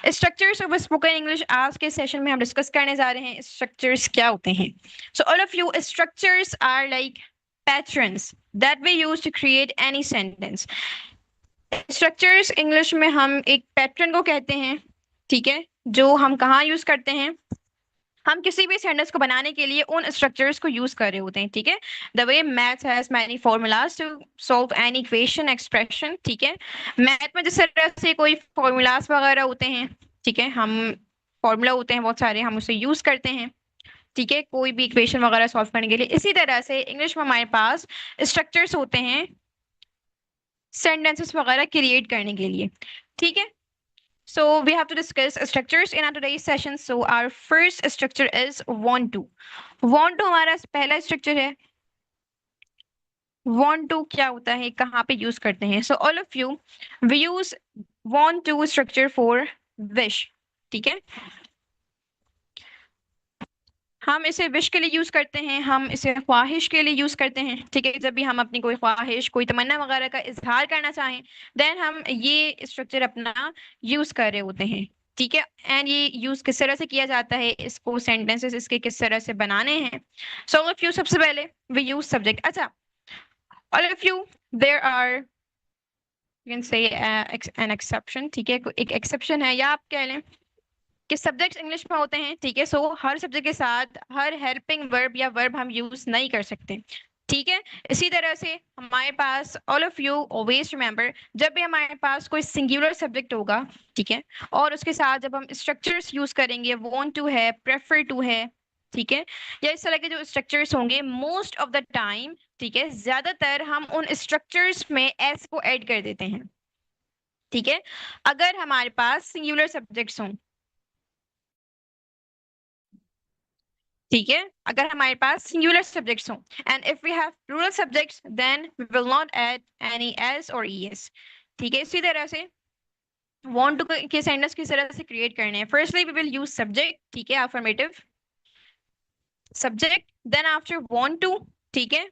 Structures of spoken English आज के session में हम डिस्कस करने जा रहे हैं स्ट्रक्चर्स क्या होते हैं. So all of you, structures are like patterns that we use to create any sentence. Structures English में हम एक पैटर्न को कहते हैं, ठीक है, जो हम कहाँ यूज करते हैं. हम किसी भी सेंटेंस को बनाने के लिए उन स्ट्रक्चर्स को यूज कर रहे होते हैं, ठीक है. The way math has many formulas to solve any equation expression, ठीक है. मैथ में जिस तरह से कोई फॉर्मूलाज वगैरह होते हैं, ठीक है, हम फॉर्मूला होते हैं बहुत सारे, हम उसे यूज करते हैं, ठीक है, कोई भी इक्वेशन वगैरह सॉल्व करने के लिए. इसी तरह से इंग्लिश में हमारे पास स्ट्रक्चर्स होते हैं सेंटेंसेस वगैरह क्रिएट करने के लिए, ठीक है. So we have to discuss structures in our today's session. So our first structure is want to. Want to हमारा पहला structure है. Want to क्या होता है, कहाँ पे यूज करते हैं. So all of you, we use want to structure for wish, ठीक है. हम इसे विश के लिए यूज करते हैं, हम इसे ख्वाहिश के लिए यूज करते हैं, ठीक है. जब भी हम अपनी कोई ख्वाहिश, कोई तमन्ना वगैरह का इजहार करना चाहें, देन हम ये स्ट्रक्चर अपना यूज कर रहे होते हैं, ठीक है. एंड ये यूज किस तरह से किया जाता है, इसको सेंटेंसेस इसके किस तरह से बनाने हैं. सो ऑल ऑफ यू, सबसे पहले वी यूज सब्जेक्ट. अच्छा, all of you, there are you can say an exception, ठीक है, एक एक्सेप्शन है, या आप कह लें कि सब्जेक्ट्स इंग्लिश में होते हैं, ठीक है. सो हर सब्जेक्ट के साथ हर हेल्पिंग वर्ब या वर्ब हम यूज नहीं कर सकते, ठीक है. इसी तरह से हमारे पास all of you always remember, जब भी हमारे पास कोई सिंगुलर सब्जेक्ट होगा, ठीक है, और उसके साथ जब हम स्ट्रक्चर्स यूज करेंगे, वांट टू है, प्रेफर टू है, ठीक है, या इस तरह के जो स्ट्रक्चर्स होंगे, मोस्ट ऑफ द टाइम, ठीक है, ज्यादातर हम उन स्ट्रक्चर्स में एस को ऐड कर देते हैं, ठीक है. अगर हमारे पास सिंगुलर सब्जेक्ट्स हों, ठीक है, अगर हमारे पास सिंगुलर सब्जेक्ट्स हों, and if we have plural subjects, then we will not add any S और ईएस, ठीक है. इसी तरह से वांट टू के सेंटेंस किस तरह से क्रिएट करने हैं. Firstly we will use subject, ठीक है, affirmative subject, then after want to, ठीक है,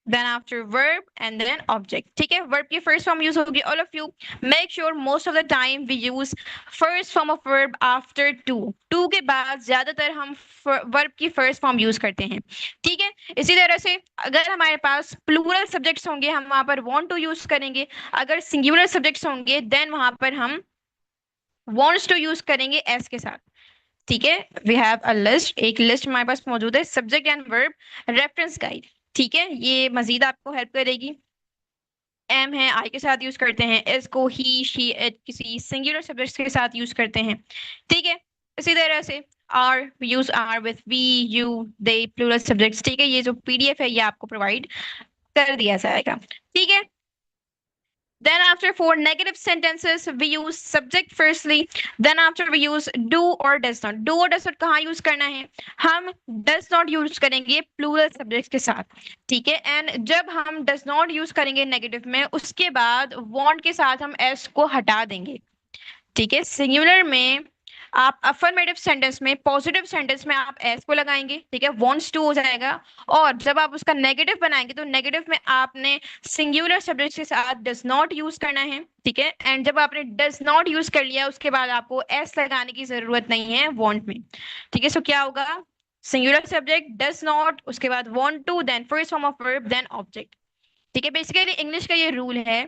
then after verb and then object, ठीक है. verb की first form use होगी. all of you make sure most of the time we use first form of verb after to के बाद ज्यादातर हम verb की first form use करते हैं, ठीक है. इसी तरह से अगर हमारे पास plural subjects होंगे, हम वहां पर want to use करेंगे. अगर singular subjects होंगे, then वहां पर हम wants to use करेंगे s के साथ, ठीक है. वी हैव अ लिस्ट, एक लिस्ट हमारे पास मौजूद है, subject and verb reference guide, ठीक है. ये मजीद आपको हेल्प करेगी. एम है, आई के साथ यूज करते हैं, एस को ही, शी, इट किसी सिंगुलर सब्जेक्ट के साथ यूज करते हैं, ठीक है. इसी तरह से are, use are with we, you, they, plural subjects, ठीक है. ये जो पीडीएफ है ये आपको प्रोवाइड कर दिया जाएगा, ठीक है. Then after for negative sentences, we use subject firstly. Then after we use do or does not. Do or does not कहाँ use करना है, हम does not use करेंगे plural subjects के साथ, ठीक है. एंड जब हम does not use करेंगे negative में, उसके बाद want के साथ हम s को हटा देंगे, ठीक है. सिंगुलर में आप अफर्मेटिव सेंटेंस में, पॉजिटिव सेंटेंस में आप एस को लगाएंगे, ठीक है, वॉन्ट्स टू हो जाएगा. और जब आप उसका नेगेटिव बनाएंगे, तो नेगेटिव में आपने सिंगुलर सब्जेक्ट के साथ डज नॉट यूज करना है, ठीक है. एंड जब आपने डज नॉट यूज कर लिया, उसके बाद आपको एस लगाने की जरूरत नहीं है वॉन्ट में, ठीक है. सो क्या होगा, सिंगुलर सब्जेक्ट, डज नॉट, उसके बाद want to, then first form of verb, then object, ठीक है. बेसिकली इंग्लिश का ये रूल है,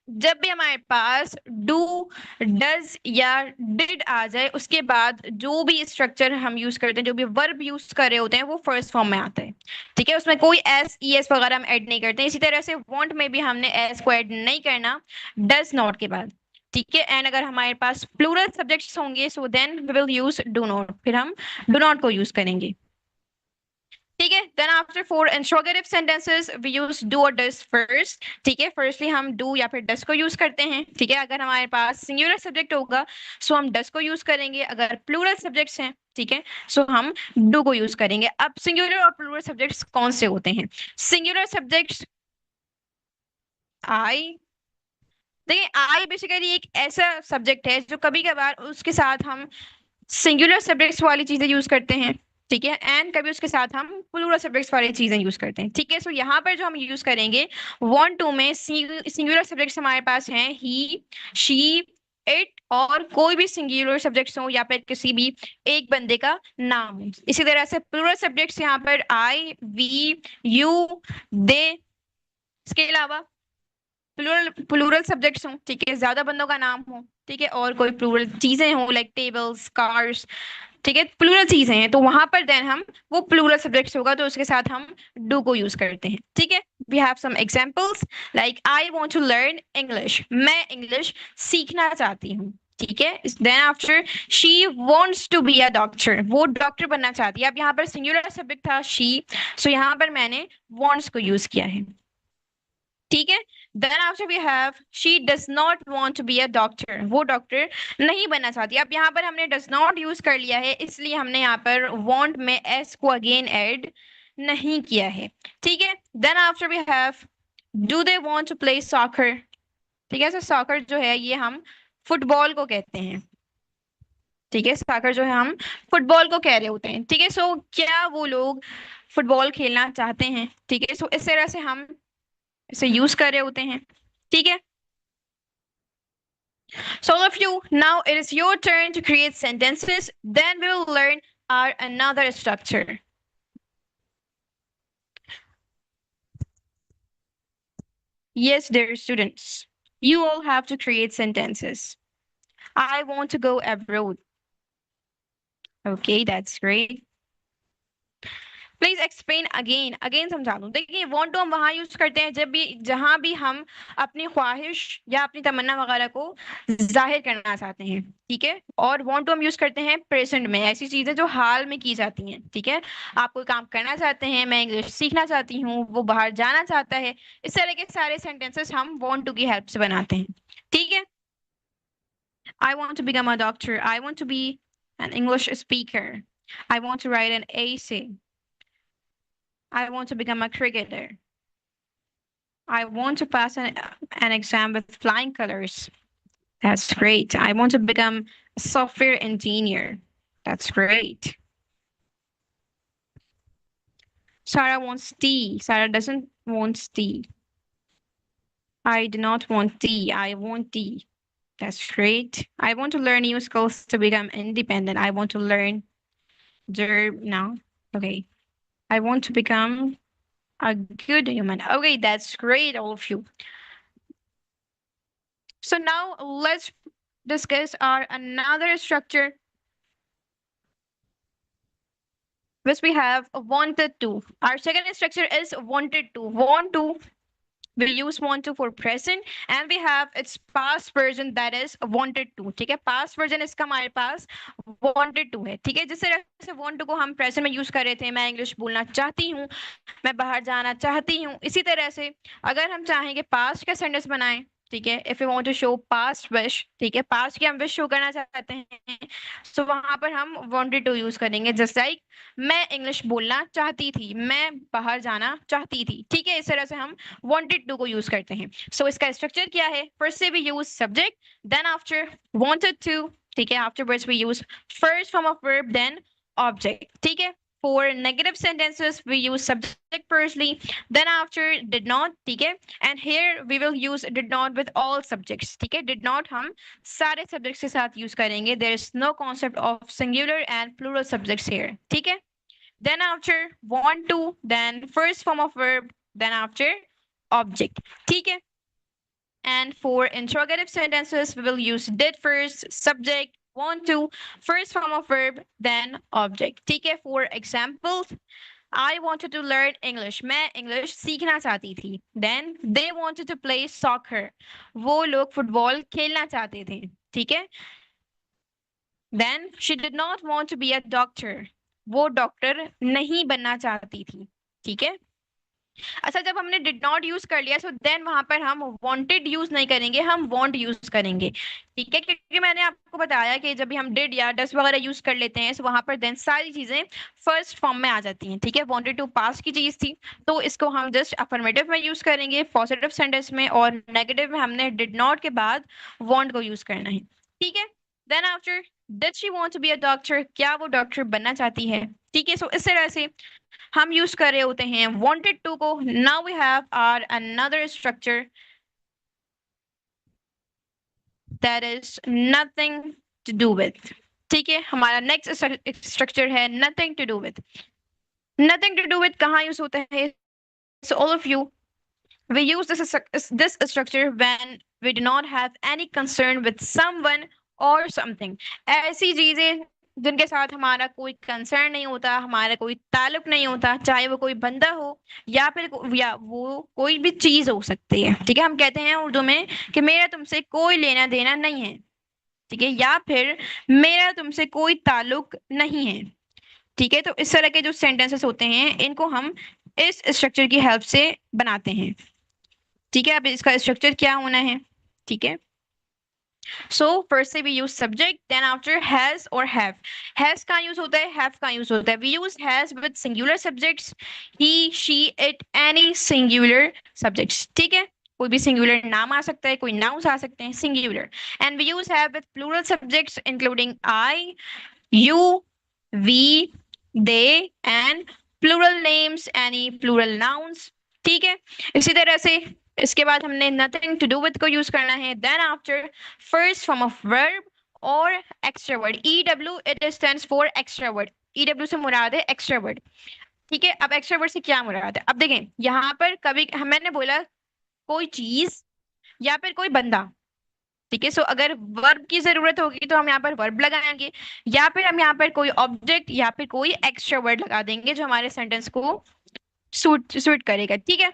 जब भी हमारे पास डू, डज या डिड आ जाए, उसके बाद जो भी स्ट्रक्चर हम यूज करते हैं, जो भी वर्ब यूज कर रहे होते हैं, वो फर्स्ट फॉर्म में आता है, ठीक है. उसमें कोई एस, ई एस वगैरह हम ऐड नहीं करते हैं. इसी तरह से वांट में भी हमने एस को ऐड नहीं करना डज नॉट के बाद, ठीक है. एंड अगर हमारे पास प्लूरल सब्जेक्ट्स होंगे, so then we will use do not, फिर हम डू नॉट को यूज करेंगे, ठीक है. Then after for interrogative sentences we use do और डज फर्स्ट, ठीक है. फर्स्टली हम डू या फिर डज को यूज करते हैं, ठीक है. अगर हमारे पास सिंगुलर सब्जेक्ट होगा, सो हम डज को यूज करेंगे. अगर प्लूरल सब्जेक्ट्स हैं, ठीक है, सो हम डू को यूज करेंगे. अब सिंगुलर और प्लूरल सब्जेक्ट्स कौन से होते हैं. सिंगुलर सब्जेक्ट्स आई, देखिए आई बेसिकली एक ऐसा सब्जेक्ट है जो कभी कभार उसके साथ हम सिंगुलर सब्जेक्ट्स वाली चीजें यूज करते हैं, ठीक है. एंड कभी उसके साथ हम प्लूरल सब्जेक्ट्स वाली चीजें यूज करते हैं, ठीक है. सो यहाँ पर जो हम यूज करेंगे want to में सिंगुलर सब्जेक्ट्स हमारे पास हैं ही, शी, इट, और कोई भी सिंगुलर सब्जेक्ट्स हो या फिर किसी भी एक बंदे का नाम हो। इसी तरह से प्लूरल सब्जेक्ट्स यहाँ पर आई, वी, यू, दे। इसके अलावा प्लूरल प्लूरल सब्जेक्ट्स हों, ठीक है, ज्यादा बंदों का नाम हो, ठीक है, और कोई प्लूरल चीजें हों लाइक टेबल्स, कार्स, ठीक है, प्लूरल चीजें हैं, तो वहां पर देन हम वो प्लूरल सब्जेक्ट्स होगा तो उसके साथ हम डू को यूज करते हैं, ठीक है। We have some examples like I want to learn English, मैं इंग्लिश सीखना चाहती हूँ, ठीक है। Then after she wants to be a doctor, वो डॉक्टर बनना चाहती है। अब यहाँ पर सिंगुलर सब्जेक्ट था शी, सो यहाँ पर मैंने वांट्स को यूज किया है, ठीक है। Then after we have she does not want to be a doctor, वो डॉक्टर नहीं बनना चाहती। अब यहाँ पर हमने डज नॉट यूज कर लिया है, इसलिए हमने यहाँ पर वांट में एस को अगेन ऐड नहीं किया है, ठीक है। Then after we have do they want to play soccer, ठीक है। सो सॉकर जो है ये हम फुटबॉल को कहते हैं, ठीक है, सॉकर जो है हम फुटबॉल को कह रहे होते हैं, ठीक है। सो क्या वो लोग फुटबॉल खेलना चाहते हैं, ठीक है। सो इस तरह से हम इसे यूज कर रहे होते हैं, ठीक है। So all of you, now it is your turn to create sentences. Then we will learn our another structure. Yes, dear students, you all have to create sentences. I want to go abroad. Okay, that's great. Please explain again again समझा दूं। देखिए want to हम वहां use करते हैं जब भी जहां भी हम अपनी ख्वाहिश या अपनी तमन्ना वगैरह को जाहिर करना चाहते हैं, ठीक है। और वांट टू हम यूज करते हैं प्रेजेंट में, ऐसी चीजें जो हाल में की जाती हैं, ठीक है। आप कोई काम करना चाहते हैं, मैं इंग्लिश सीखना चाहती हूँ, वो बाहर जाना चाहता है, इस तरह के सारे सेंटेंसेस हम वांट टू की हेल्प से बनाते हैं, ठीक है। I want to become a doctor, I want to be an English speaker, I want to write an essay, I want to become a cricketer. I want to pass an exam with flying colors. That's great. I want to become a software engineer. That's great. Sarah wants tea. Sarah doesn't want tea. I do not want tea. I want tea. That's great. I want to learn new skills to become independent. I want to learn now. Okay. I want to become a good human. Okay, that's great, all of you. So now let's discuss our another structure which we have wanted to. Our second structure is wanted to. Want to, we use want to for present and we have its past version that is wanted to, ठीक है। past version इसका हमारे पास wanted to है, ठीक है। जिस तरह से want to को हम present में यूज कर रहे थे, मैं इंग्लिश बोलना चाहती हूँ, मैं बाहर जाना चाहती हूँ, इसी तरह से अगर हम चाहेंगे पास्ट का सेंटेंस बनाएं, ठीक है। If you want to show past wish, ठीक है, पास्ट की हम विश शो करना चाहते हैं, तो वहां पर हम वांटेड टू यूज करेंगे। जस्ट लाइक मैं इंग्लिश बोलना चाहती थी, मैं बाहर जाना चाहती थी, ठीक है। इस तरह से हम वांटेड टू को यूज करते हैं। सो इसका स्ट्रक्चर क्या है? फर्स्ट से we use subject, then after wanted to, ठीक है, afterwards we use first form of verb then object, ठीक है। For negative sentences, we use subject firstly, then after did not, ठीक है। And here we will use did not with all subjects, ठीक है। Did not हम सारे subjects के साथ use करेंगे। There is no concept of singular and plural subjects here, ठीक है। Then after want to, then first form of verb, then after object, ठीक है। And for interrogative sentences, we will use did first, subject, want to, first form of verb, then object. ठीक है। For example, I wanted to learn English. मैं English सीखना चाहती थी. Then they wanted to play soccer. वो लोग football खेलना चाहते थे. ठीक है। Then she did not want to be a doctor. वो डॉक्टर नहीं बनना चाहती थी. ठीक है। अच्छा, जब हमने डिड नॉट यूज कर लिया, सो देन वहां पर हम वांटेड यूज नहीं करेंगे, हम वांट यूज करेंगे, ठीक है। क्योंकि मैंने आपको बताया कि जब भी हम डिड या डस वगैरह यूज कर लेते हैं, तो वहां पर देन सारी चीजें फर्स्ट फॉर्म में आ जाती हैं, ठीक है। वांटेड टू पास की चीज थी, तो इसको हम जस्ट अफर्मेटिव में यूज करेंगे, पॉजिटिव सेंटेंस में, और नेगेटिव में हमने डिड नॉट के बाद वांट को यूज करना है, ठीक है। Then after did she want to be a doctor, क्या वो डॉक्टर बनना चाहती है, ठीक है। सो इस तरह से हम यूज कर रहे होते हैं wanted to को। Now we have our another structure that is nothing to do with. ठीक है, हमारा नेक्स्ट स्ट्रक्चर है nothing to do with. Nothing to do with कहाँ यूज होता है? So all of you, we use this structure when we do not have any concern with someone or something. ऐसी चीजें जिनके साथ हमारा कोई कंसर्न नहीं होता, हमारा कोई ताल्लुक नहीं होता, चाहे वो कोई बंदा हो या फिर या वो कोई भी चीज हो सकती है। ठीक है, हम कहते हैं उर्दू में कि मेरा तुमसे कोई लेना देना नहीं है। ठीक है, या फिर मेरा तुमसे कोई ताल्लुक नहीं है। ठीक है, तो इस तरह के जो सेंटेंसेस होते हैं इनको हम इस स्ट्रक्चर की हेल्प से बनाते हैं। ठीक है, अब इसका स्ट्रक्चर क्या होना है? ठीक है, so first we use subject, then after has or have. Has का यूज होता है, have का यूज होता है। we use has with singular subjects, he, she, it, any singular subjects। ठीक है, कोई भी singular नाम आ सकता है, कोई nouns आ सकते हैं, singular। and we use have with plural subjects including I, you, we, they and plural names, any plural nouns। ठीक है, इसी तरह से इसके बाद हमने nothing to do with को यूज करना है। then after first form of verb or extra word, EW it stands for extra word। EW से मुराद है extra word। ठीक है, अब extra word से क्या मुराद है? अब देखें यहाँ पर कभी मैंने बोला कोई चीज या फिर कोई बंदा। ठीक है, सो अगर वर्ब की जरूरत होगी तो हम यहाँ पर वर्ब लगाएंगे, या फिर हम यहाँ पर कोई ऑब्जेक्ट या फिर कोई एक्स्ट्रा वर्ड लगा देंगे जो हमारे सेंटेंस को सूट करेगा। ठीक है,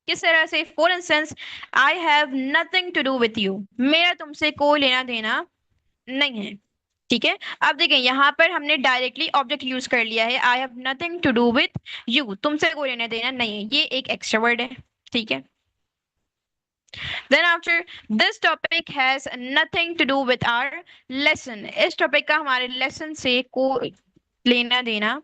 किस तरह से? For instance, I have nothing to do with you, मेरा तुमसे कोई लेना देना नहीं है। ठीक है, अब देखें यहाँ पर हमने डायरेक्टली ऑब्जेक्ट यूज कर लिया है, I have nothing to do with you, तुमसे कोई लेना देना नहीं है, ये एक एक्स्ट्रा वर्ड है। ठीक है, then after this topic has nothing to do with our lesson, इस टॉपिक का हमारे लेसन से कोई लेना देना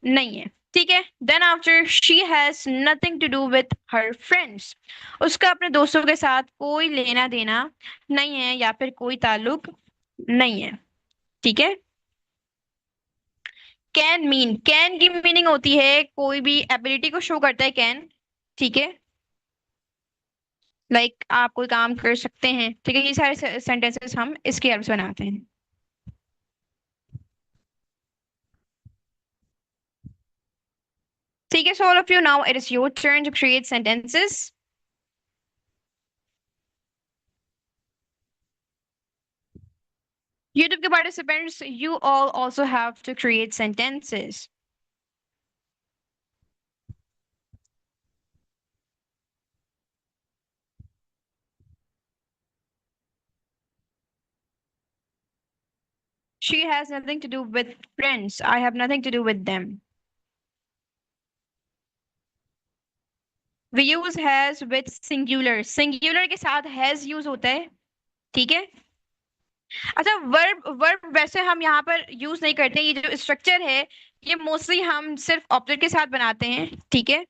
नहीं है। ठीक है, then after she has nothing to do with her friends, उसका अपने दोस्तों के साथ कोई लेना देना नहीं है या फिर कोई ताल्लुक नहीं है। ठीक है, कैन मीन, कैन की मीनिंग होती है कोई भी एबिलिटी को शो करता है कैन। ठीक है, लाइक आप कोई काम कर सकते हैं। ठीक है, ये सारे सेंटेंसेस हम इसके हेल्प से बनाते हैं। ठीक है, so all of you, now it is your turn to create sentences. YouTube के participants, you all also have to create sentences. She has nothing to do with friends, I have nothing to do with them. We use has with singular, singular के साथ has use होता है। ठीक है, अच्छा verb, verb वैसे हम यहाँ पर यूज नहीं करते, ये जो स्ट्रक्चर है ये मोस्टली हम सिर्फ ऑब्जेक्ट के साथ बनाते हैं। ठीक है,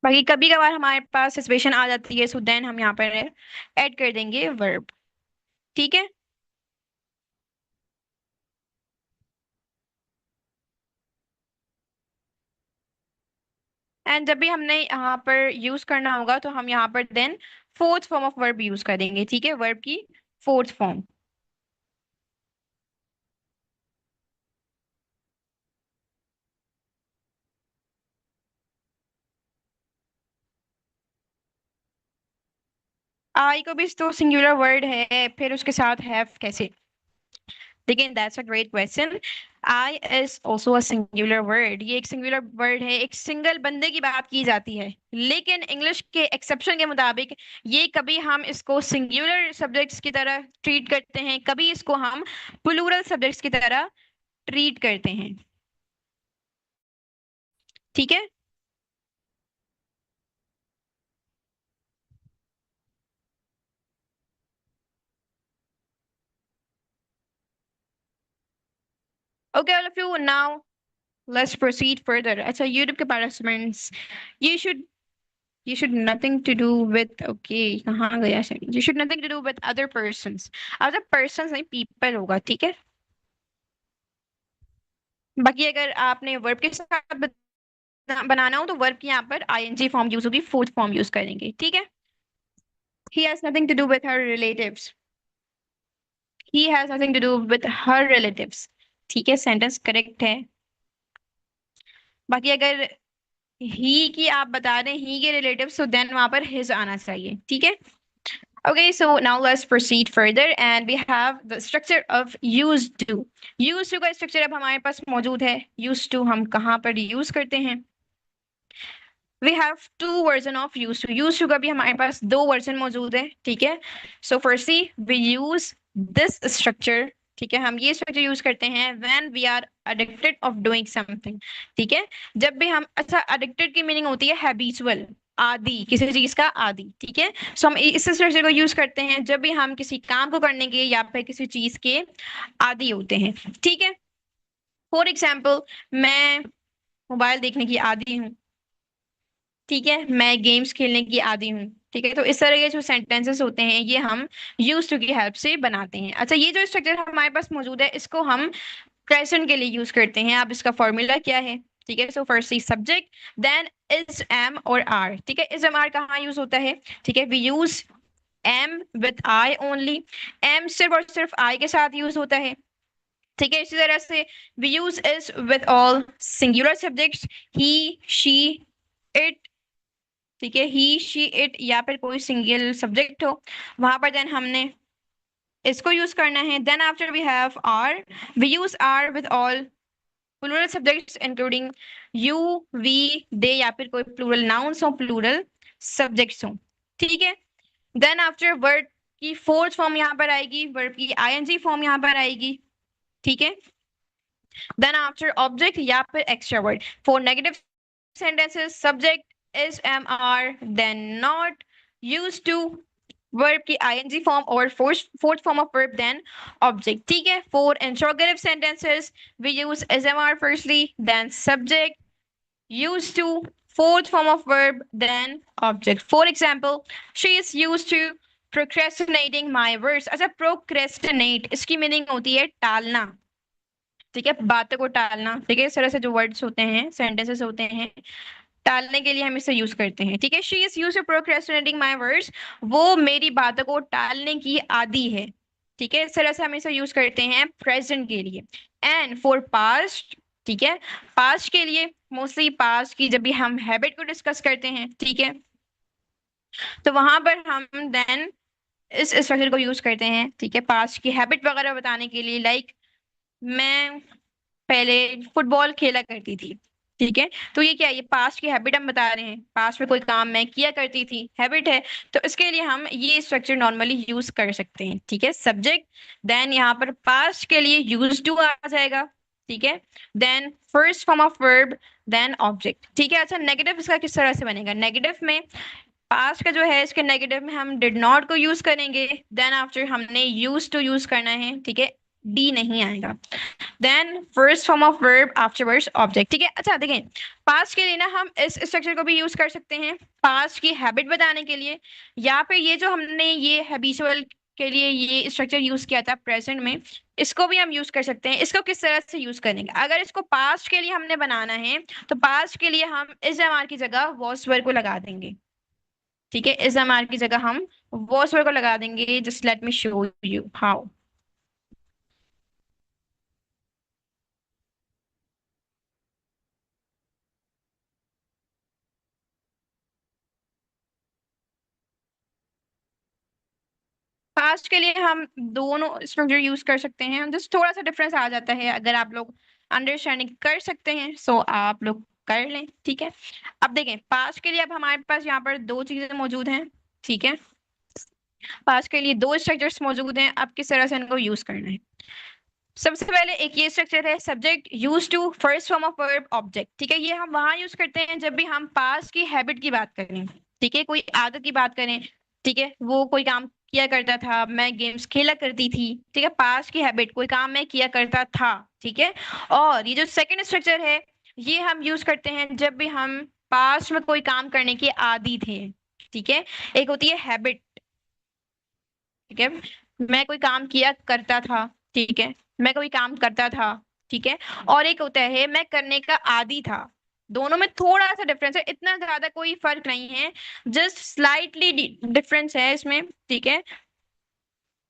बाकी कभी कभार हमारे पास सिचुएशन आ जाती है, सो देन हम यहाँ पर ऐड कर देंगे वर्ब। ठीक है, एंड जब भी हमने यहाँ पर यूज करना होगा तो हम यहाँ पर then fourth form of verb use करेंगे। ठीक है, वर्ब की फोर्थ फॉर्म। आई को भी तो सिंगुलर वर्ड है, फिर उसके साथ हैव कैसे? लेकिन that's a great question. I is also a singular word, ये एक सिंगुलर वर्ड है, एक सिंगल बंदे की बात की जाती है। लेकिन इंग्लिश के एक्सेप्शन के मुताबिक ये कभी हम इसको सिंगुलर सब्जेक्ट्स की तरह ट्रीट करते हैं, कभी इसको हम प्लूरल सब्जेक्ट्स की तरह ट्रीट करते हैं। ठीक है, okay all of you, now let's proceed further. अच्छा, यूट्यूब के participants, you should you should nothing to do with, okay कहाँ गया से? You should nothing to do with other persons, other persons नहीं people होगा। ठीक है, बाकी अगर आपने वर्ब के साथ बनाना हो तो वर्ब की यहाँ पर आईएनजी फॉर्म यूज होगी, फोर्थ फॉर्म यूज करेंगे, ठीक है। He has nothing to do with her relatives, he has nothing to do with her relatives, ठीक है, सेंटेंस करेक्ट है। बाकी अगर ही की आप बता रहे हैं ही के रिलेटिव्स, तो देन वहां पर हिज आना चाहिए, ठीक है। Okay, so now let's proceed further and we have the structure of used to. Used to का structure अब हमारे पास मौजूद है। Used to हम कहाँ पर use करते हैं? We have two version of used to. Used to का भी हमारे पास दो version मौजूद है, ठीक है। So firstly, we use this structure, ठीक है, हम ये structure use करते हैं when we are addicted of doing something, ठीक है। जब भी हम, अच्छा, addicted की meaning होती है habitual, आदि, किसी चीज का आदि, ठीक है। सो हम इस स्ट्रक्चर को यूज करते हैं जब भी हम किसी काम को करने के या फिर किसी चीज के आदि होते हैं, ठीक है। फॉर एग्जाम्पल, मैं मोबाइल देखने की आदी हूँ, ठीक है, मैं गेम्स खेलने की आदी हूँ, ठीक है। तो इस तरह के जो सेंटेंसेस होते हैं ये हम यूज टू की हेल्प से बनाते हैं। अच्छा, ये जो स्ट्रक्चर हमारे पास मौजूद है इसको हम प्रेजेंट के लिए यूज करते हैं। अब इसका फॉर्मूला क्या है, ठीक है। So firstly subject, then is, am और आर, ठीक है। इज एम आर कहाँ यूज होता है, ठीक है, we use am with I only. Am सिर्फ और सिर्फ आई के साथ यूज होता है, ठीक है। इसी तरह से we use is with all singular subjects, he, she, it, ठीक है, ही, शी, इट, या फिर कोई सिंगल सब्जेक्ट हो वहां पर देन हमने इसको यूज करना है। Then after we have are, we use are with all plural subjects including you, we, they, या फिर कोई प्लूरल नाउन्स हो, प्लूरल सब्जेक्ट्स हो, ठीक है। देन आफ्टर वर्ड की फोर्थ फॉर्म यहाँ पर आएगी, वर्ब की आईएनजी फॉर्म यहाँ पर आएगी, ठीक है। देन आफ्टर ऑब्जेक्ट या फिर extra word. For negative sentences, subject is, am, are, then not, used to, verb की ing form और fourth form of verb then object, ठीक है। For interrogative sentences we use is, am, are firstly, then subject, used to, fourth form of verb then object. For example, she is used to procrastinating my words. अच्छा, procrastinate इसकी meaning होती है टालना, ठीक है, बातों को टालना, ठीक है। इस तरह से जो वर्ड्स होते हैं, सेंटेंसेस होते हैं, टालने के लिए हम इसे यूज करते हैं, ठीक है। She is use to procrastinating my words, वो मेरी बातों को टालने की आदी है, ठीक है। इस तरह से हम इसे यूज करते हैं प्रेजेंट के लिए। एंड फॉर पास्ट, ठीक है, पास्ट के लिए मोस्टली पास्ट की जब भी हम हैबिट को डिस्कस करते हैं, ठीक है, तो वहां पर हम देन इस स्ट्रक्चर को यूज करते हैं, ठीक है, पास्ट की हैबिट वगैरह बताने के लिए। लाइक मैं पहले फुटबॉल खेला करती थी, ठीक है। तो ये क्या है, ये पास्ट की हैबिट हम बता रहे हैं, पास्ट में कोई काम मैं किया करती थी, हैबिट है। तो इसके लिए हम ये स्ट्रक्चर नॉर्मली यूज कर सकते हैं, ठीक है। सब्जेक्ट, देन यहाँ पर पास्ट के लिए यूज टू आ जाएगा, ठीक है। Then first form of verb, then object, ठीक है। अच्छा, नेगेटिव इसका किस तरह से बनेगा, नेगेटिव में पास्ट का जो है इसके नेगेटिव में हम डिड नॉट को यूज करेंगे, देन आफ्टर हमने यूज टू यूज करना है, ठीक है, डी नहीं आएगा। Then first form of verb afterwards object, ठीक है। अच्छा देखें, पास्ट के लिए ना हम इस स्ट्रक्चर को भी यूज कर सकते हैं पास्ट की हैबिट बताने के लिए, या फिर ये जो हमने ये हैबिचुअल के लिए ये स्ट्रक्चर यूज किया था प्रेजेंट में, इसको भी हम यूज कर सकते हैं। इसको किस तरह से यूज करेंगे, अगर इसको पास्ट के लिए हमने बनाना है तो पास्ट के लिए हम इस एम की जगह वॉस वर्ब को लगा देंगे, ठीक है। इस एम की जगह हम वॉस वर्ब को लगा देंगे। Just let me show you how. Past के लिए हम दोनों स्ट्रक्चर यूज कर सकते हैं, जस्ट थोड़ा सा डिफरेंस आ जाता है। अगर आप लोग अंडरस्टैंडिंग कर सकते हैं सो आप लोग कर लें, ठीक है। अब देखें, पास्ट के लिए अब हमारे पास यहाँ पर दो चीजें मौजूद हैं, ठीक है। पास्ट के लिए दो स्ट्रक्चर्स मौजूद हैं, अब किस तरह से इनको यूज करना है। सबसे पहले एक ये स्ट्रक्चर है subject use to first form of verb object, ठीक है। ये हम वहां यूज करते हैं जब भी हम पास्ट की हैबिट की बात करें, ठीक है, कोई आदत की बात करें, ठीक है, वो कोई काम किया करता था, मैं गेम्स खेला करती थी, ठीक है, पास्ट की हैबिट, कोई काम मैं किया करता था, ठीक है। और ये जो सेकंड स्ट्रक्चर है ये हम यूज करते हैं जब भी हम पास्ट में कोई काम करने के आदी थे, ठीक है। एक होती है हैबिट, ठीक है, मैं कोई काम किया करता था, ठीक है, मैं कोई काम करता था, ठीक है, और एक होता है मैं करने का आदी था। दोनों में थोड़ा सा डिफरेंस है, इतना ज्यादा कोई फर्क नहीं है, जस्ट स्लाइटली डिफरेंस है इसमें, ठीक है।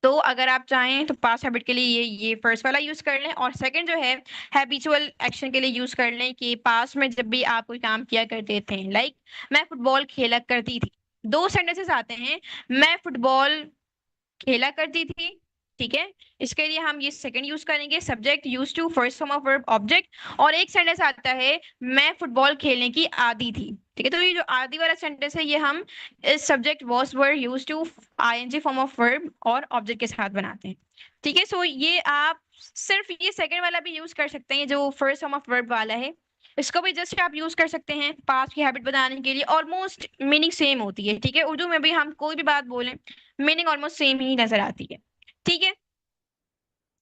तो अगर आप चाहें तो पास्ट हैबिट के लिए ये फर्स्ट वाला यूज कर लें, और सेकंड जो है हैबिचुअल एक्शन के लिए यूज कर लें कि पास्ट में जब भी आप कोई काम किया करते थे, लाइक मैं फुटबॉल खेला करती थी। दो सेंटेंसेस आते हैं, मैं फुटबॉल खेला करती थी, ठीक है। इसके लिए हम ये सेकंड यूज करेंगे, subject use to first form of verb object. और एक सेंटेंस आता है मैं फुटबॉल खेलने की आदी थी, ठीक है। तो ये जो आदी वाला सेंटेंस है ये हम इस subject was word use to ING form of verb और ऑब्जेक्ट के साथ बनाते हैं, ठीक है। सो ये आप सिर्फ ये सेकंड वाला भी यूज कर सकते हैं जो फर्स्ट फॉर्म ऑफ वर्ब वाला है, इसको भी जस्ट आप यूज कर सकते हैं पास्ट की हैबिट बनाने के लिए। ऑलमोस्ट मीनिंग सेम होती है, ठीक है। उर्दू में भी हम कोई भी बात बोलें मीनिंग ऑलमोस्ट सेम ही नजर आती है, ठीक है।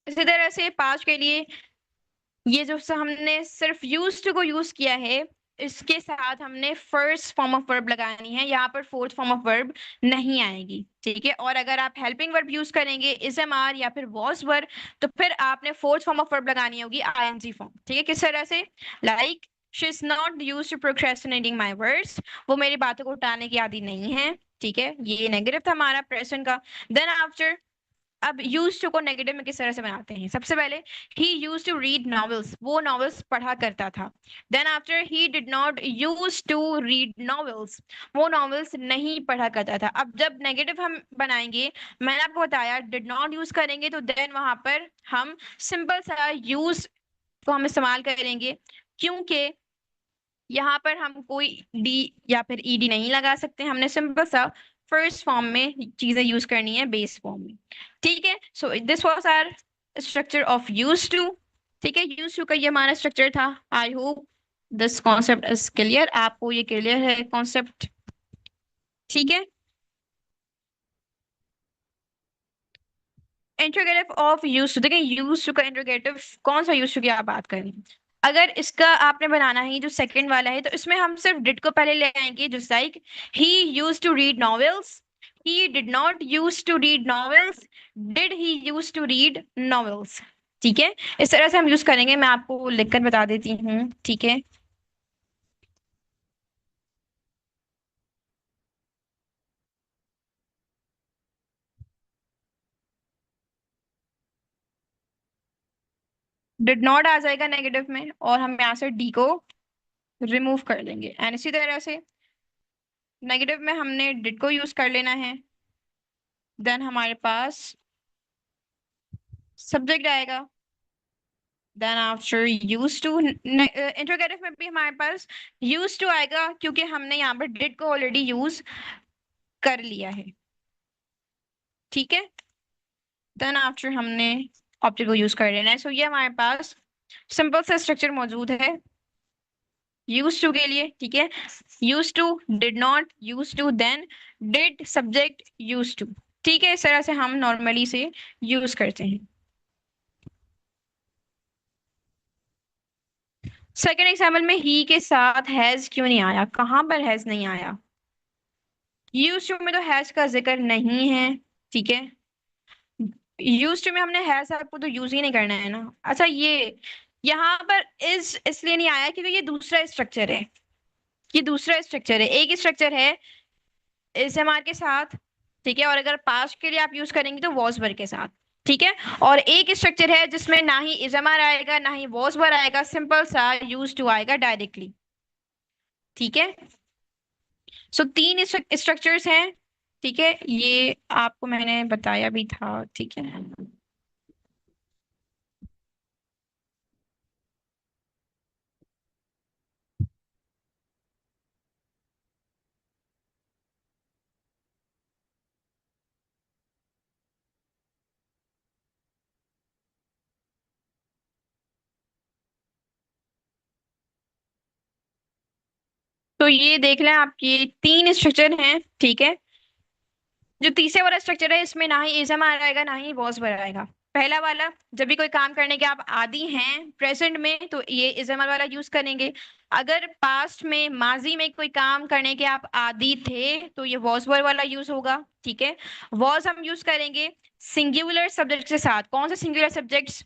इसी तरह से पास्ट के लिए ये जो हमने सिर्फ यूज टू को यूज किया है, इसके साथ हमने फर्स्ट फॉर्म ऑफ वर्ब लगानी है, यहाँ पर फोर्थ फॉर्म ऑफ वर्ब नहीं आएगी, ठीक है। और अगर आप हेल्पिंग वर्ब यूज करेंगे इज एम आर या फिर वॉज वर्ब, तो फिर आपने फोर्थ फॉर्म ऑफ वर्ब लगानी होगी आईएनजी फॉर्म, ठीक है। किस तरह से, like she is not use to procrastinating my words, वो मेरी बातों को टालने की आदी नहीं है, ठीक है। ये नेगेटिव था हमारा प्रेजेंट का। देन आफ्टर, अब यूज टू को नेगेटिव में किस तरह से बनाते हैं, सबसे पहले he use to read novels, वो नॉवेल्स पढ़ा करता था। Then after he did not use to read novels, वो नॉवेल्स नहीं पढ़ा करता था। अब जब नेगेटिव हम बनाएंगे, मैंने आपको बताया डिड नॉट यूज करेंगे तो देन वहां पर हम सिंपल सा यूज को हम इस्तेमाल करेंगे, क्योंकि यहाँ पर हम कोई डी या फिर ईडी नहीं लगा सकते, हमने सिंपल सा फर्स्ट फॉर्म में चीजें यूज करनी है बेस फॉर्म में, ठीक है। So this was our structure of use to, ठीक है। यूज टू का ये हमारा स्ट्रक्चर था। I hope this concept is clear, आपको ये क्लियर है कॉन्सेप्ट, ठीक है। इंट्रोगेटिव ऑफ यूज टू, देखिए यूज टू का इंट्रोगेटिव कौन सा यूज टू की आप बात करें, अगर इसका आपने बनाना है जो सेकंड वाला है, तो इसमें हम सिर्फ डिड को पहले ले आएंगे, just like he use to read novels, he did not use to read novels, did he use to read novels, ठीक है। इस तरह से हम यूज करेंगे, मैं आपको लिखकर बता देती हूँ, ठीक है। डिड नॉट आ जाएगा नेगेटिव में और हम यहाँ से डी को रिमूव कर देंगे, एंड इसी तरह से नेगेटिव में हमने डिड को यूज कर लेना है। देन हमारे पास सब्जेक्ट आएगा, then after use to, interrogative में भी हमारे पास यूज टू आएगा क्योंकि हमने यहाँ पर डिड को ऑलरेडी यूज कर लिया है, ठीक है। देन आफ्टर हमने ऑब्जेक्ट को यूज कर लेना है। सो ये हमारे पास सिंपल सा स्ट्रक्चर मौजूद है यूज टू के लिए, ठीक है। Use to, did not, use to, then did, subject, use to, ठीक है। इस तरह से हम नॉर्मली से यूज करते हैं। सेकेंड एग्जाम्पल में ही के साथ हैज क्यों नहीं आया, कहां पर हैज नहीं आया, यूज टू में तो हैज का जिक्र नहीं है, ठीक है। यूज टू में हमने हैज आपको तो यूज ही नहीं करना है ना। अच्छा, ये यहाँ पर इज इसलिए नहीं आया क्योंकि ये दूसरा स्ट्रक्चर है, ये दूसरा स्ट्रक्चर है। एक स्ट्रक्चर है इज एमआर के साथ, ठीक है, और अगर पास्ट के लिए आप यूज करेंगे तो वॉज वर के साथ, ठीक है। और एक स्ट्रक्चर है जिसमें ना ही इज एमआर आएगा ना ही वॉज वर आएगा, सिंपल सा यूज टू आएगा डायरेक्टली, ठीक है। सो तीन स्ट्रक्चर्स हैं, ठीक है, ये आपको मैंने बताया भी था, ठीक है। तो ये देख लें, आपके तीन स्ट्रक्चर हैं, ठीक है। जो तीसरे वाला स्ट्रक्चर है इसमें ना ही इजम आएगा ना ही वॉज वर आएगा। पहला वाला, जब भी कोई काम करने के आप आदी हैं प्रेजेंट में तो ये इजम वाला यूज करेंगे। अगर पास्ट में, माजी में कोई काम करने के आप आदी थे तो ये वॉज वर वाला यूज होगा, ठीक है। वॉज हम यूज करेंगे सिंगुलर सब्जेक्ट के साथ। कौन से सिंगुलर सब्जेक्ट्स,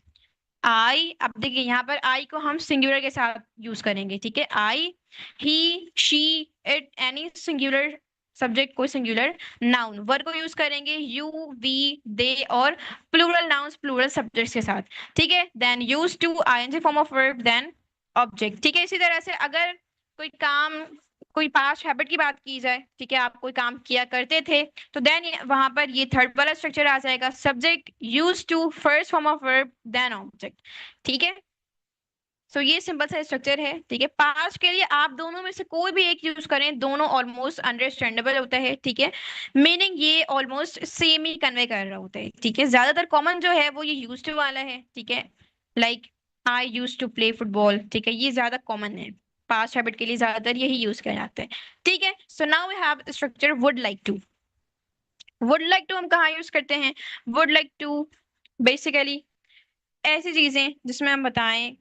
आई, अब देखिए यहाँ पर आई को हम सिंगुलर के साथ यूज करेंगे, ठीक है। I, he, she, it, any singular subject, कोई सिंगुलर नाउन। वर्ब को यूज करेंगे यू, वी, दे और प्लूरल नाउन्स प्लूरल सब्जेक्ट्स के साथ, ठीक है। Then use to, ING form of verb, then object, ठीक है। इसी तरह से अगर कोई काम, कोई पास्ट हैबिट की बात की जाए, ठीक है, आप कोई काम किया करते थे, तो देन वहां पर ये थर्ड वाला स्ट्रक्चर आ जाएगा, subject use to first form of verb then object, ठीक है। सो ये सिंपल सा स्ट्रक्चर है, ठीक है। पास्ट के लिए आप दोनों में से कोई भी एक यूज करें, दोनों ऑलमोस्ट अंडरस्टैंडेबल होता है, ठीक है। मीनिंग ये ऑलमोस्ट सेम ही कन्वे कर रहा होता है, ठीक है। ज्यादातर कॉमन जो है वो ये यूज टू वाला है, ठीक है। Like I use to play football, ठीक है, ये ज्यादा कॉमन है। पास्ट हैबिट के लिए ज्यादातर यही यूज किया जाता है, ठीक है। So now we have structure would like to. Would like to हम कहाँ यूज करते हैं? वुड लाइक टू बेसिकली ऐसी चीजें जिसमें हम बताएं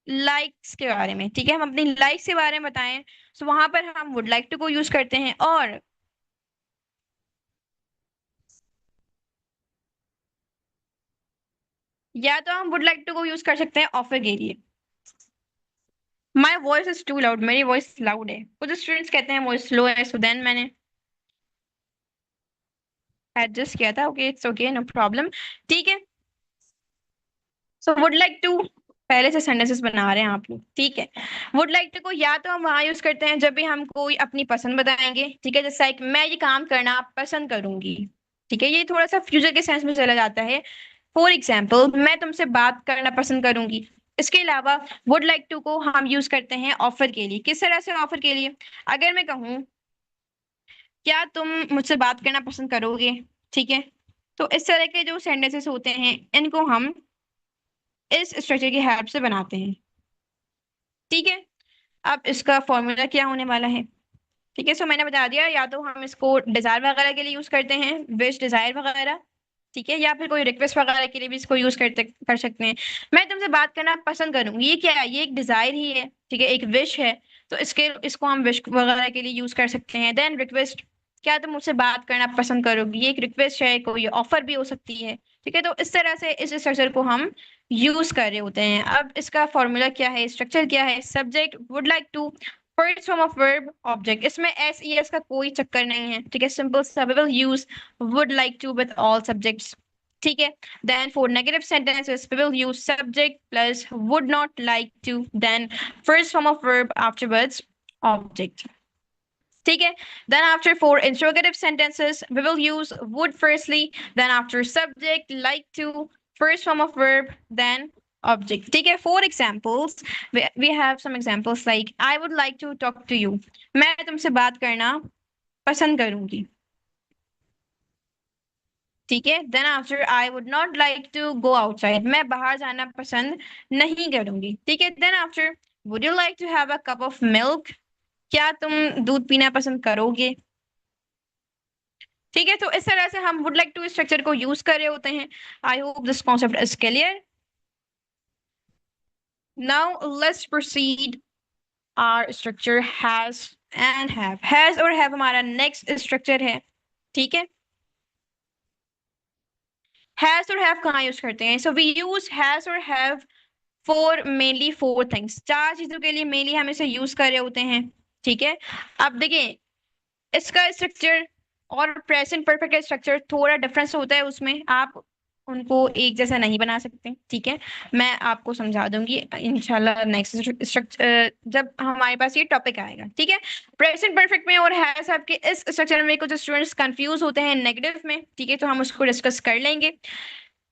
लाइक्स के बारे में, ठीक है, हम अपनी लाइक्स के बारे में बताएं, तो वहां पर हम वुड लाइक टू को यूज करते हैं। और या तो हम वुड लाइक टू को यूज कर सकते हैं ऑफर के लिए। My voice is too loud, मेरी वॉइस लाउड है। कुछ स्टूडेंट्स कहते हैं वॉइस स्लो है, सो देन मैंने एडजस्ट किया था। Okay, it's okay, no problem, ठीक है। सो वुड लाइक टू पहले से सेंटेंसेस बना रहे हैं आप लोग, ठीक है। वुड लाइक टू को या तो हम वहां यूज करते हैं जब भी हम कोई अपनी पसंद बताएंगे, ठीक है, जैसे लाइक मैं ये काम करना पसंद करूंगी, ठीक है। ये थोड़ा सा फ्यूचर के सेंस में चला जाता है। फॉर एग्जाम्पल, मैं तुमसे बात करना पसंद करूंगी। इसके अलावा वुड लाइक टू को हम यूज करते हैं ऑफर के लिए। किस तरह से ऑफर के लिए? अगर मैं कहूँ क्या तुम मुझसे बात करना पसंद करोगे, ठीक है, तो इस तरह के जो सेंटेंसेस होते हैं इनको हम इस स्ट्रक्चर की हेल्प से बनाते हैं, ठीक है। अब इसका फॉर्मूला क्या होने वाला है? ठीक है, सो मैंने बता दिया, या तो हम इसको डिजायर वगैरह के लिए यूज करते हैं, विश, डिजायर वगैरह, ठीक है, या फिर कोई रिक्वेस्ट वगैरह के लिए भी इसको यूज करते कर सकते हैं। मैं तुमसे बात करना पसंद करूंगी, ये क्या है? ये एक डिजायर ही है, ठीक है, एक विश है। तो इसको हम विश वगैरह के लिए यूज कर सकते हैं। देन रिक्वेस्ट, क्या तुम मुझसे बात करना पसंद करोगी, ये एक रिक्वेस्ट है, कोई ऑफर भी हो सकती है, ठीक है। तो इस तरह से इस स्ट्रक्चर को हम यूज कर रहे होते हैं। अब इसका फॉर्मूला क्या है, स्ट्रक्चर क्या है? Subject would like to, first form of verb object. इसमें एस ई एस का कोई चक्कर नहीं है, ठीक है, सिंपल सा we will use would like to with all subjects, ठीक है। Then for negative sentences we will use subject plus would not like to, then first form of verb afterwards object, ठीक है। Then after for interrogative sentences, we will use would firstly, then after subject, like to, first form of verb, then object. ठीक है. For examples, we have some examples like I would like to talk to you. मैं तुमसे बात करना पसंद करूंगी. ठीक है. Then after I would not like to go outside. मैं बाहर जाना पसंद नहीं करूंगी. ठीक है. Then after would you like to have a cup of milk? क्या तुम दूध पीना पसंद करोगे? ठीक है. तो इस तरह से हम वुड लाइक टू स्ट्रक्चर को यूज कर रहे होते हैं. I hope this concept is clear. Now let's proceed. Our structure has and have. Has और हैव हमारा नेक्स्ट स्ट्रक्चर है. ठीक है. हैज और हैव कहाँ यूज करते हैं? सो वी यूज हैज और have for mainly four things. चार चीजों के लिए मेनली हम इसे यूज कर रहे होते हैं. ठीक है. अब देखिए इसका स्ट्रक्चर और प्रेजेंट परफेक्ट का स्ट्रक्चर थोड़ा डिफरेंस होता है. उसमें आप उनको एक जैसा नहीं बना सकते. ठीक है. मैं आपको समझा दूंगी इंशाल्लाह नेक्स्ट स्ट्रक्चर जब हमारे पास ये टॉपिक आएगा. ठीक है. प्रेजेंट परफेक्ट में और हैज आपके इस स्ट्रक्चर में कुछ स्टूडेंट्स कंफ्यूज होते हैं नेगेटिव में. ठीक है. तो हम उसको डिस्कस कर लेंगे.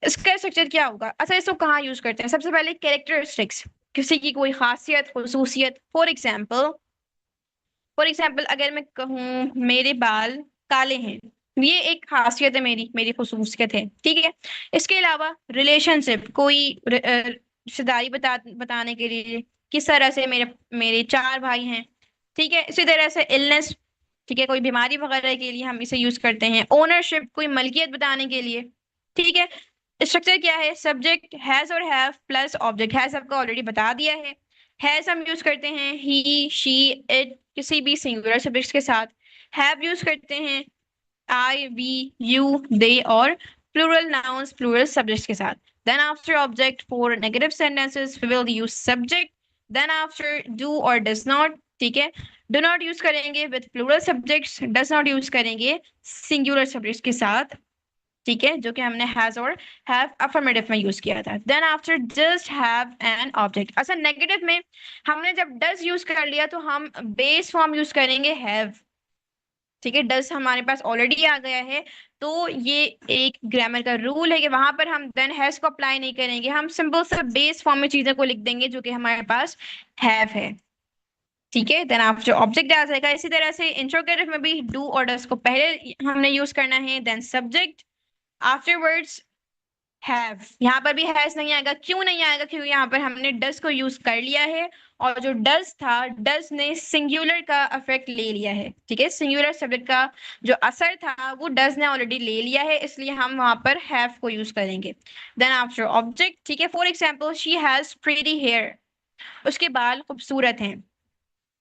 इसका स्ट्रक्चर क्या होगा? अच्छा, इसको कहाँ यूज करते हैं? सबसे पहले कैरेक्टरिस्टिक्स, किसी की कोई खासियत, खसूसियत. फॉर एग्जाम्पल अगर मैं कहूँ मेरे बाल काले हैं, ये एक खासियत है, मेरी मेरी खसूसियत है. ठीक है. इसके अलावा रिलेशनशिप, कोई रिश्तेदारी बताने के लिए, किस तरह से मेरे मेरे चार भाई हैं. ठीक है. इसी तरह से इलनेस, ठीक है, कोई बीमारी वगैरह के लिए हम इसे यूज करते हैं. ओनरशिप, कोई मलकियत बताने के लिए. ठीक है. स्ट्रक्चर क्या है? सब्जेक्ट हैज और हैव प्लस ऑब्जेक्ट. हैज आपको ऑलरेडी बता दिया है. हैज हम यूज करते हैं ही, शी, इट किसी भी सिंगुलर सब्जेक्ट्स के साथ. हैव यूज करते हैं आई, वी, यू, दे और प्लूरल नाउन्स प्लूरल सब्जेक्ट्स के साथ. Then after object for negative sentences we will use subject. Then after do और डज नॉट. ठीक है, डू नॉट यूज करेंगे with plural subjects, does not use करेंगे सिंगुलर सब्जेक्ट्स के साथ. ठीक है, जो कि हमने हैज और हैव अफर्मेटिव में यूज किया था. Then after just have an object. अच्छा, नेगेटिव में हमने जब डज यूज कर लिया तो हम बेस फॉर्म यूज करेंगे हैव. ठीक है, डज हमारे पास ऑलरेडी आ गया है, तो ये एक ग्रामर का रूल है कि वहां पर हम देन हैज को अप्लाई नहीं करेंगे, हम सिंपल सा बेस फॉर्म में चीजों को लिख देंगे जो कि हमारे पास हैव है. ठीक है, देन आफ्टर ऑब्जेक्ट आ जाएगा. इसी तरह से इंट्रोगेटिव में भी डू और डज को पहले हमने यूज करना है, देन सब्जेक्ट, आफ्टरवर्ड्स हैव. यहाँ पर भी हैज नहीं आएगा. क्यों नहीं आएगा? क्योंकि यहाँ पर हमने डज को यूज कर लिया है, और जो डज था, डज ने सिंगुलर का इफेक्ट ले लिया है. ठीक है, सिंगुलर सब्जेक्ट का जो असर था वो डज ने ऑलरेडी ले लिया है, इसलिए हम वहां पर हैव को यूज करेंगे. Then after object. ठीक है, for example she has pretty hair, उसके बाल खूबसूरत हैं.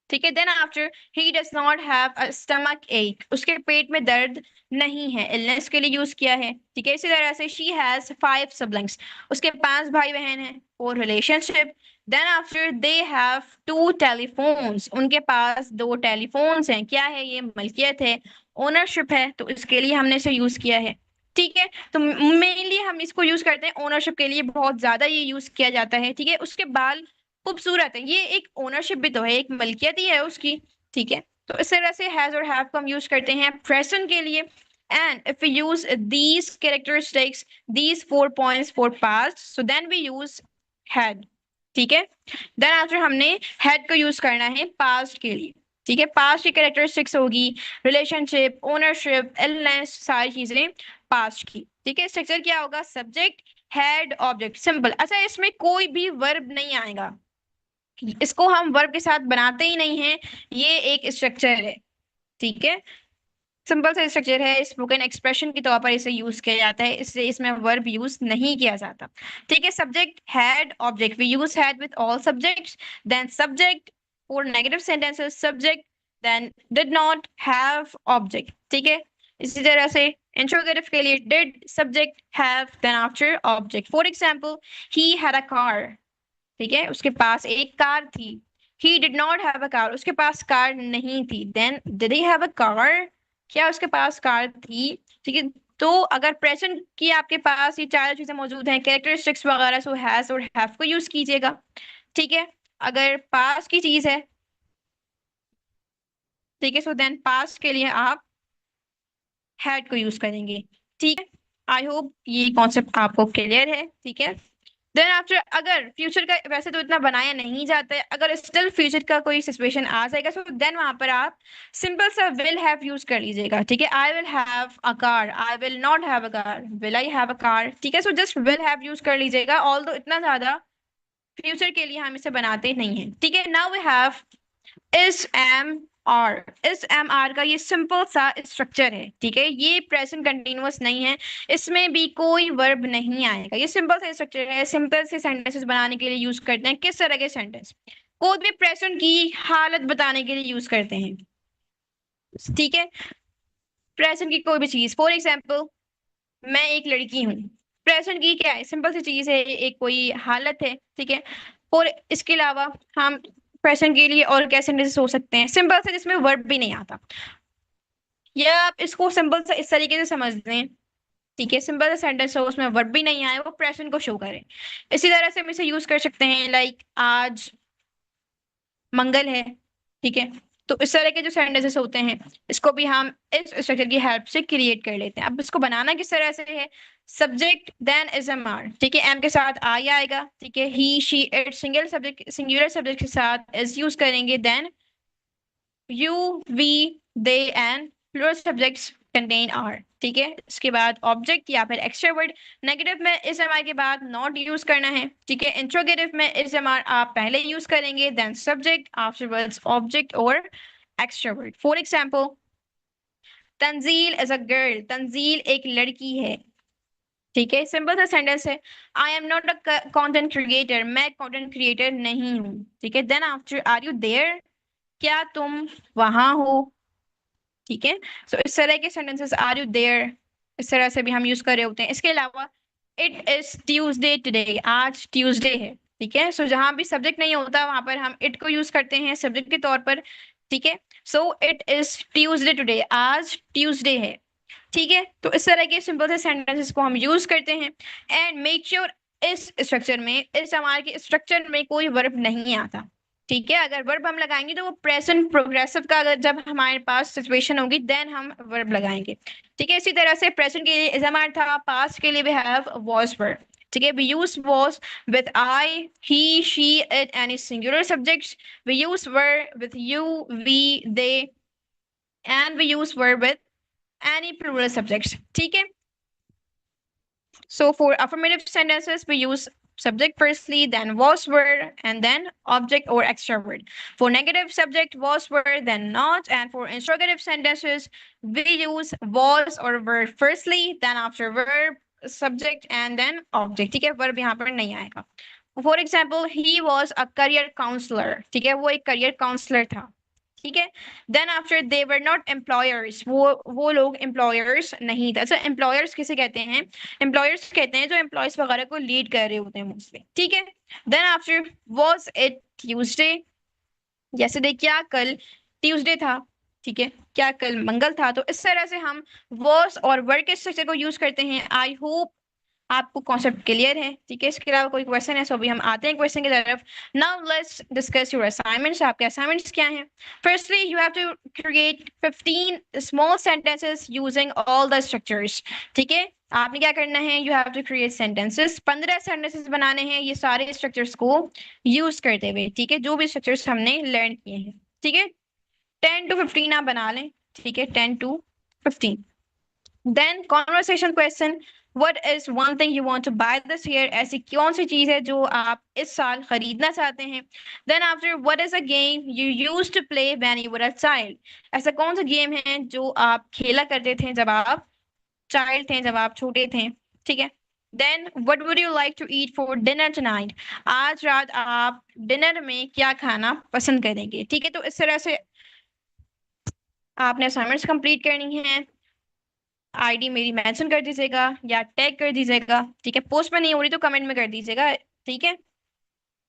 ठीक है, then after he does not have a stomach ache, उसके पेट में दर्द नहीं है, इलनेस के लिए यूज किया है. ठीक है, इसी तरह से शी हैज 5 सिबलिंग्स, उसके 5 भाई बहन हैं. और relationship. Then after they have 2 telephones, उनके पास 2 टेलीफोन्स हैं. क्या है ये? मलकियत है, ओनरशिप है, तो इसके लिए हमने इसे यूज किया है. ठीक है, तो मेनली हम इसको यूज करते हैं ओनरशिप के लिए, बहुत ज्यादा ये यूज किया जाता है. ठीक है, उसके बाल खूबसूरत है, ये एक ओनरशिप भी तो है, एक मलकियत ही है उसकी. ठीक है, तो इस तरह से हैज और हैव को हम यूज करते हैं प्रेजेंट के लिए. And if we use these characteristics, these 4 points for past, so then we use had. ठीक है, देन आफ्टर हमने had को यूज करना है पास्ट के लिए. ठीक है, पास्ट की कैरेक्टरिस्टिक्स होगी रिलेशनशिप, ओनरशिप, इलनेस, सारी चीजें पास्ट की. ठीक है, स्ट्रक्चर क्या होगा? Subject, had, object, simple. अच्छा, इसमें कोई भी वर्ब नहीं आएगा, इसको हम वर्ब के साथ बनाते ही नहीं है, ये एक स्ट्रक्चर है. ठीक है, सिंपल सा स्ट्रक्चर है, स्पोकन एक्सप्रेशन के तौर पर इसे यूज किया जाता है, इसलिए इसमें वर्ब यूज नहीं किया जाता. ठीक है, subject, had, object. We use had with all subjects. Then subject for negative sentences, subject, then did not have, object. ठीक है, इसी तरह से इंट्रोगेटिव के लिए did, subject, have, then after object. For example, he had a car. ठीक है, उसके पास एक कार थी. he did not have a car, उसके पास कार नहीं थी. then did he have a car, क्या उसके पास कार थी? ठीक है, तो अगर प्रेजेंट की आपके पास ये चार चीजें मौजूद हैं, कैरेक्टरिस्टिक्स वगैरह, सो हैज और हैव को यूज कीजिएगा. ठीक है, अगर पास की चीज है, ठीक है, सो देन पास के लिए आप हैड को यूज करेंगे. ठीक है, आई होप ये कॉन्सेप्ट आपको क्लियर है. ठीक है, देन आफ्टर अगर फ्यूचर का वैसे तो इतना बनाया नहीं जाता है, अगर स्टिल फ्यूचर का कोई सिचुएशन आ जाएगा तो देन वहां पर आप सिंपल सा विल हैव यूज कर लीजिएगा. ठीक है, I will have a car, I will not have a car, will I have a car. ठीक है, so just will have use कर लीजिएगा, ऑल दो इतना ज्यादा फ्यूचर के लिए हम इसे बनाते नहीं है. ठीक है, now we have is am are. इस एम आर का ये सिंपल सा स्ट्रक्चर है. ठीक है, ये प्रेजेंट कंटिन्यूअस नहीं है, इसमें भी कोई वर्ब नहीं आएगा, ये सिंपल सा स्ट्रक्चर है. सिंपल से सेंटेंसेस बनाने के लिए यूज करते हैं. किस तरह के सेंटेंस? कोई भी प्रेजेंट की हालत बताने के लिए यूज करते हैं. ठीक है, प्रेजेंट की कोई भी चीज, फॉर एग्जाम्पल मैं एक लड़की हूँ. प्रेजेंट की क्या है? सिंपल सी चीज है, एक कोई हालत है. ठीक है, और इसके अलावा हम प्रेजेंट के लिए और क्या सेंटेंसेस हो सकते हैं सिंपल से जिसमें वर्ब भी नहीं आता, या आप इसको सिंपल सा इस तरीके से समझ लें. ठीक है, सिंपल सा सेंटेंस हो, उसमें वर्ब भी नहीं आए, वो प्रेजेंट को शो करे. इसी तरह से हम इसे यूज कर सकते हैं, लाइक आज मंगल है. ठीक है, तो इस तरह के जो सेंटेंसेस होते हैं, इसको भी हम इस स्ट्रक्चर की हेल्प से क्रिएट कर लेते हैं. अब इसको बनाना किस तरह से है? Subject then is am are. ठीक है, एम के साथ आई आएगा. ठीक है, he she it single subject, singular subject के साथ इज यूज करेंगे. Then you, we, they and plural subjects contain are. ठीक है, इसके बाद ऑब्जेक्ट या फिर एक्स्ट्रा वर्ड. नेगेटिव में इस एम आर के बाद नॉट यूज करना है. ठीक है, इंट्रोगेटिव में इस एम आर आप पहले यूज करेंगे, देन सब्जेक्ट, आफ्टरवर्ड्स ऑब्जेक्ट और extra word. For example, Tanzil is a girl, Tanzil एक लड़की है. ठीक है, सिंपल सा सेंटेंस है. I am not a content creator, मैं कंटेंट क्रिएटर नहीं हूँ. ठीक है, then after are you there, क्या तुम वहां हो? ठीक है, सो इस तरह के सेंटेंसेस, आर यू देयर, इस तरह से भी हम यूज कर रहे होते हैं। इसके अलावा इट इज ट्यूसडे टुडे, आज ट्यूसडे है, ठीक है। सो जहां भी सब्जेक्ट नहीं होता वहां पर हम इट को यूज करते हैं सब्जेक्ट के तौर पर, ठीक है। So it is Tuesday today, आज ट्यूसडे है, ठीक है। तो इस तरह के सिंपल से सेंटेंसेस को हम यूज करते हैं। एंड मेक श्योर इस स्ट्रक्चर में, इस हमारे के स्ट्रक्चर में कोई वर्ब नहीं आता, ठीक है। अगर वर्ब हम लगाएंगे तो वो प्रेजेंट प्रोग्रेसिव का, अगर जब हमारे पास सिचुएशन होगी देन हम वर्ब लगाएंगे, ठीक है। इसी तरह से प्रेजेंट के लिए इज हमारा था, पास्ट के लिए वी हैव वाज वर्ब, ठीक है। We use was with I, he, she, it, any singular subjects. We use were with you, we, they, and we use were with any plural subjects, ठीक है। So for affirmative sentences, we use subject firstly, then was were, and then object or extra word. For negative subject, was were, then not. And for interrogative sentences, we use was or were firstly, then after verb, subject, and then object. ठीक है, verb यहाँ पर नहीं आएगा। For example, he was a career counselor. ठीक है, वो एक career counselor था, ठीक है। Then after they were not employers, वो लोग एम्प्लॉयर्स नहीं थे। अच्छा, एम्प्लॉयर्स किसे कहते हैं? एम्प्लॉयर्स कहते हैं जो एम्प्लॉयज वगैरह को लीड कर रहे होते हैं मोस्टली, ठीक है। Then after was it Tuesday, yesterday, क्या कल ट्यूसडे था, ठीक है, क्या कल मंगल था। तो इस तरह से हम वॉज और वर्ड के स्ट्रक्चर को यूज करते हैं। आई होप आपको कॉन्सेप्ट क्लियर है, ठीक है। इसके अलावा कोई क्वेश्चन है, सो अभी हम आते हैं क्वेश्चन की तरफ। Now let's discuss your assignments. आपके असाइनमेंट्स क्या हैं? Firstly you have to create 15 small sentences using all the structures, ठीक है। आपने क्या करना है? You have to create sentences, 15 sentences बनाने हैं ये सारे स्ट्रक्चर्स को यूज करते हुए, ठीक है, जो भी स्ट्रक्चर्स हमने लर्न किए हैं, ठीक है। 10 to 15 आप बना लें, ठीक है, 10 to 15। Then conversation question, what is one thing you want to buy this year, ऐसी कौन सी चीज है जो आप इस साल खरीदना चाहते हैं। Then after, what is a game you used to play when you were a child, ऐसा कौन सा गेम है जो आप खेला करते थे जब आप चाइल्ड थे, जब आप छोटे थे, ठीक है। Then what would you like to eat for dinner tonight, आज रात आप डिनर में क्या खाना पसंद करेंगे, ठीक है। तो इस तरह से आपने असाइनमेंट्स कंप्लीट करनी है। आईडी मेरी मेंशन कर दीजिएगा या टैग कर दीजिएगा, ठीक है। पोस्ट में नहीं हो रही तो कमेंट में कर दीजिएगा, ठीक है।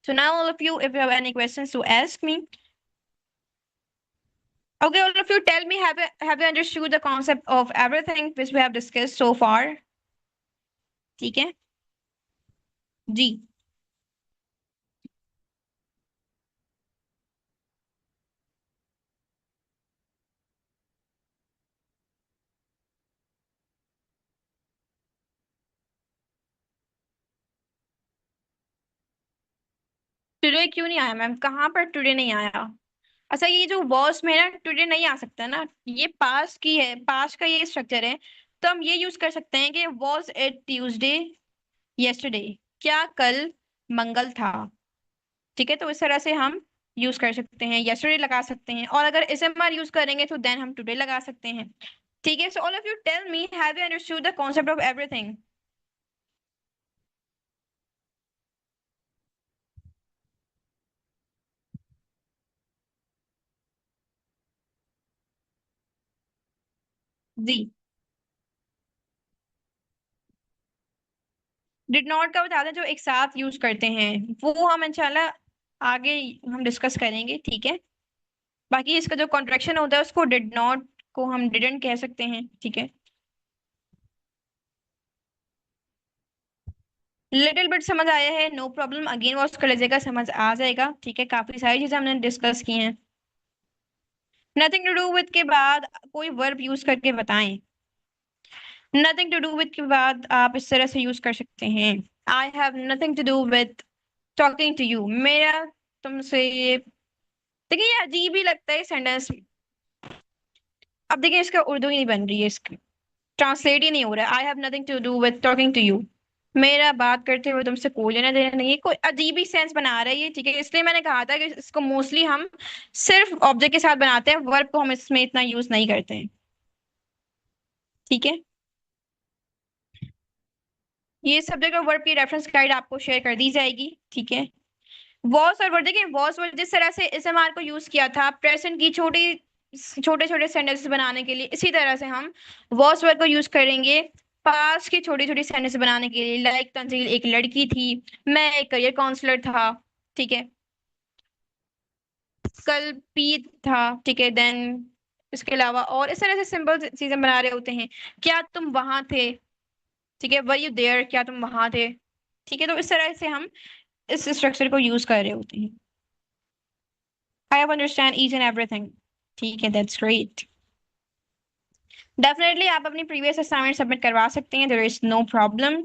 So now all of you, if you have any questions to ask me. Okay, all of you tell me, have you understood the concept of everything which we have discussed so far? ठीक है जी। Today क्यों नहीं आया ma'am? कहाँ पर today नहीं आया? अच्छा, ये जो वॉस में ना टुडे नहीं आ सकता ना, ये पास की है, पास का ये स्ट्रक्चर है। तो हम ये यूज कर सकते हैं कि वॉज इट ट्यूसडे यस्टरडे, क्या कल मंगल था, ठीक है। तो इस तरह से हम यूज कर सकते हैं, यस्टरडे लगा सकते हैं, और अगर एसएमआर यूज करेंगे तो देन हम टुडे लगा सकते हैं, ठीक है। So all of you tell me, have you understood the concept of everything? जी, डिड नॉट का बता दें जो एक साथ यूज करते हैं, वो हम इंशाल्लाह आगे हम डिस्कस करेंगे, ठीक है। बाकी इसका जो कॉन्ट्रैक्शन होता है उसको डिड नॉट को हम डिडंट कह सकते हैं, ठीक है। लिटिल बिट समझ आया है, नो प्रॉब्लम, अगेन वॉच कर लीजिएगा, समझ आ जाएगा, ठीक है। काफी सारी चीजें हमने डिस्कस की हैं। नथिंग टू डू विद के बाद कोई वर्ब यूज करके बताएं। नथिंग टू डू विद के बाद आप इस तरह से यूज कर सकते हैं, I have nothing to do with talking to you, मेरा तुमसे देखिए ये अजीब ही लगता है सेंटेंस। अब देखिए इसका उर्दू ही नहीं बन रही है, इसकी ट्रांसलेट ही नहीं हो रहा है। I have nothing to do with talking to you, मेरा बात करते हुए तुमसे कोई लेना देना नहीं है, कोई अजीब ही सेंस बना रहा है ये, ठीक है। इसलिए मैंने कहा था कि इसको मोस्टली हम सिर्फ ऑब्जेक्ट के साथ बनाते हैं, वर्ब को हम इसमें इतना यूज नहीं करते हैं, ठीक है। ये सब्जेक्ट और वर्ब की रेफरेंस गाइड आपको शेयर कर दी जाएगी, ठीक है। वॉस और वर्ड, देखिए वॉस वर्ड जिस तरह से एसएमआर को यूज किया था, प्रेजेंट की छोटी छोटे छोटे सेंटेंसेस बनाने के लिए। इसी तरह से हम वॉस वर्ब को यूज करेंगे पास्ट की छोटी छोटी सेंटेंस बनाने के लिए। लाइक तंजील एक लड़की थी, मैं एक करियर काउंसलर था, ठीक है, कल पीत था, ठीक है, देन इसके अलावा और इस तरह से सिंपल चीजें बना रहे होते हैं। क्या तुम वहां थे, ठीक है, वर यू देयर, क्या तुम वहां थे, ठीक है। तो इस तरह से हम इस स्ट्रक्चर को यूज कर रहे होते हैं। I have understand each and everything, ठीक है, दैट्स ग्रेट। डेफिनेटली आप अपनी प्रीवियस असाइनमेंट सबमिट करवा सकते हैं, देयर इज नो प्रॉब्लम।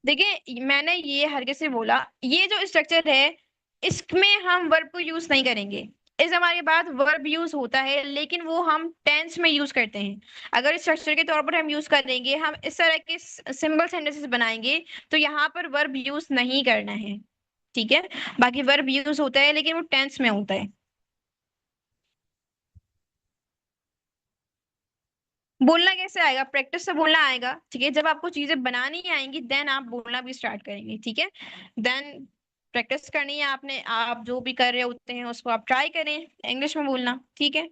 देखिए मैंने ये हर किसी से बोला, ये जो स्ट्रक्चर है इसमें हम वर्ब को यूज नहीं करेंगे। इस हमारे बाद वर्ब यूज होता है लेकिन वो हम टेंस में यूज करते हैं। अगर स्ट्रक्चर के तौर पर हम यूज करेंगे, हम इस तरह के सिंपल सेंटेंसेस बनाएंगे, तो यहाँ पर वर्ब यूज नहीं करना है, ठीक है। बाकी वर्ब यूज होता है लेकिन वो टेंस में होता है। बोलना कैसे आएगा? प्रैक्टिस से बोलना आएगा, ठीक है। जब आपको चीजें बनानी आएंगी देन आप बोलना भी स्टार्ट करेंगे, ठीक है। देन प्रैक्टिस करनी है आपने, आप जो भी कर रहे होते हैं उसको आप ट्राई करें इंग्लिश में बोलना, ठीक है।